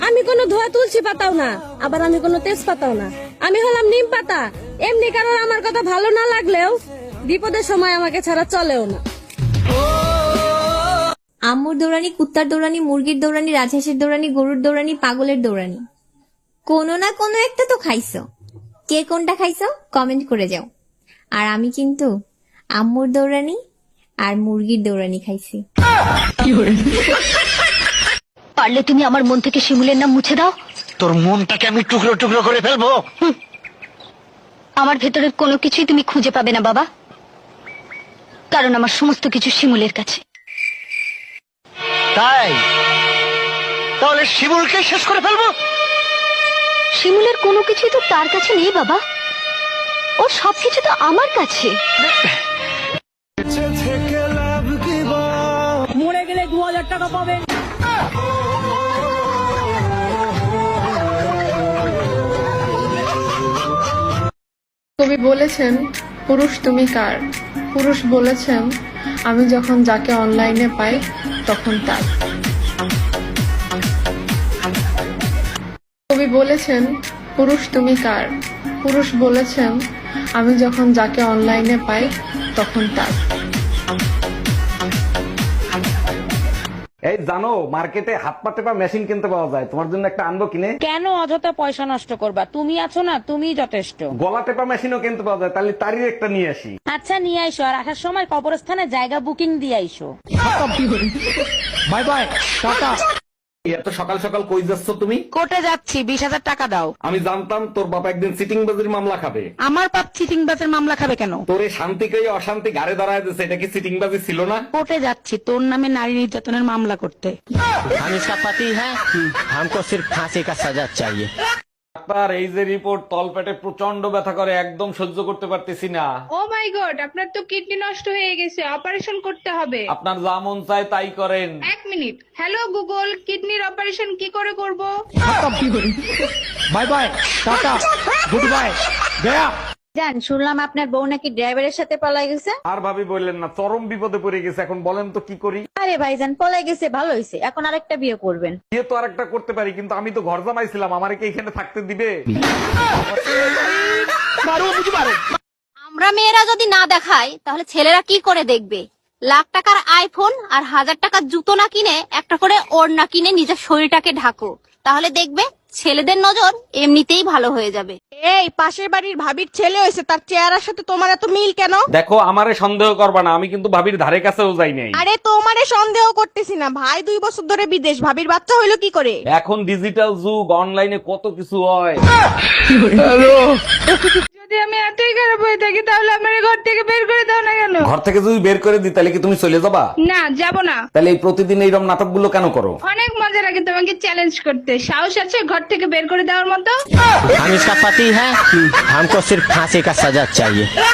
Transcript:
আমি কোনো ধোয়া তুলসী পাতাও না, আবার আমি কোনো তেজপাতাও না। আমি হলাম নিম পাতা। এমনি কারণ আমার কথা ভালো না লাগলেও বিপদের সময় আমাকে ছাড়া চলেও না। আম্মুর দৌড়ানি, কুত্তার দৌড়ানি, মুরগির দৌড়ানি, রাজহাঁসের দৌড়ানি, গরুর দৌড়ানি, পাগলের দৌড়ানি, কোনো না কোনো একটা তো খাইছো। কে কোনটা খাইছো কমেন্ট করে যাও। আর আমি কিন্তু আম্মুর দৌড়ানি আর মুরগির দৌড়ানি খাইছি। পারলে তুমি আমার মন থেকে শিমুলের নাম মুছে দাও। তোর মনটাকে আমি টুকরো টুকরো করে ফেলবো। আমার ভেতরের কোনো কিছুই তুমি খুঁজে পাবে না বাবা, কারণ আমার সমস্ত কিছু শিমুলের কাছে। তাই তাহলে শিমুলকে শেষ করে ফেলবো। শিমুলের কোনো কিছুই তো তার কাছে নেই বাবা, ও সবকিছু তো আমার কাছে। মরে গেলে 2000 টাকা পাবেন। কবি বলেছেন, পুরুষ তুমি কার? পুরুষ বলেছেন, আমি যখন যাকে অনলাইনে পাই তখন তার। কবি বলেছেন, পুরুষ তুমি কার? পুরুষ বলেছেন, আমি যখন যাকে অনলাইনে পাই তখন তার। এই জানো, মার্কেটে হাত পা টেপা মেশিন কিনতে পাওয়া যায়, তোমার জন্য একটা আনবো কিনে? কেন অযথা পয়সা নষ্ট করবা? তুমি আছো না, তুমিই যথেষ্ট। গলা টেপা মেশিনও কিনতে পাওয়া যায়, তাহলে তারই একটা নিয়ে আসি। আচ্ছা নিয়ে আইসো, আর আসার সময় কবরস্থানে জায়গা বুকিং দিয়ে আইসো। Bye bye, tata. এত সকাল সকাল কই যাচ্ছ তুমি? কোর্টে যাচ্ছি, 20,000 টাকা দাও। আমি জানতাম তোর বাবা একদিন সিটিং বাজির মামলা খাবে। আমার বাপ চিটিং বাসের মামলা খাবে কেন? তোরে শান্তিকে অশান্তি গাড়ে দাঁড়ায় দিচ্ছে, এটা কি সিটিং বাজি ছিল না? কোর্টে যাচ্ছি তোর নামে নারী নির্যাতনের মামলা করতে। हम इसका पति है, हमको सिर्फ फांसी का सजा चाहिए। ডাক্তার, এই যে রিপোর্ট, তলপেটে প্রচন্ড ব্যথা করে, একদম সহ্য করতে পারতেছি না। ও মাই গড, আপনার তো কিডনি নষ্ট হয়ে গেছে, অপারেশন করতে হবে। আপনার যা মন চায় তাই করেন। 1 মিনিট। হ্যালো গুগল, কিডনির অপারেশন কি করে করব? Bye bye, tata, goodbye, गया। জান, শুনলাম আপনার বউ নাকি ড্রাইভারের সাথে পলাই গেছে। আর ভাবি বললেন না, চরম বিপদে পড়ে গেছে। এখন বলেন তো কি করি? আরে ভাইজান, পলাই গেছে ভালো হয়েছে, এখন আরেকটা বিয়ে করবেন। বিয়ে তো আরেকটা করতে পারি, কিন্তু আমি তো ঘর জামাইছিলাম, আমারে কি এখানে থাকতে দিবে? আমরা মেয়েরা যদি না দেখাই তাহলে ছেলেরা কি করে দেখবে? লাখ টাকার আইফোন আর 1000 টাকার জুতো না কিনে একটা করে ওড়না কিনে নিজের শরীরটাকে ঢাকো, তাহলে দেখবে ছেলেদের নজর এমনিতেই ভালো হয়ে যাবে। এই পাশের বাড়ির ভাবির ছেলে হয়েছে, তার চেহারার সাথে তোমার এত মিল কেন? দেখো, আমারে সন্দেহ করবা না, আমি কিন্তু ভাবির ধারে কাছেও যাই নাই। আরে তোমারে সন্দেহ করতেছি না, ভাই 2 বছর ধরে বিদেশ, ভাবির বাচ্চা হইলো কি করে? এখন ডিজিটাল যুগ, অনলাইনে কত কিছু হয়। যদি আমি এতই খারাপ হয়ে থাকি তাহলে আমার ঘর থেকে বের করে দাও না কেন? ঘর থেকে যদি বের করে দিই তাহলে কি তুমি চলে যাবা? না, যাব না। তাহলে এই প্রতিদিন এইরকম নাটকগুলো কেন করো? অনেক মজা লাগে তোমাকে চ্যালেঞ্জ করতে। সাহস আছে ঘর থেকে বের করে দেওয়ার মতো? हम इसका पति है, हमको सिर्फ फांसी का सजा चाहिए।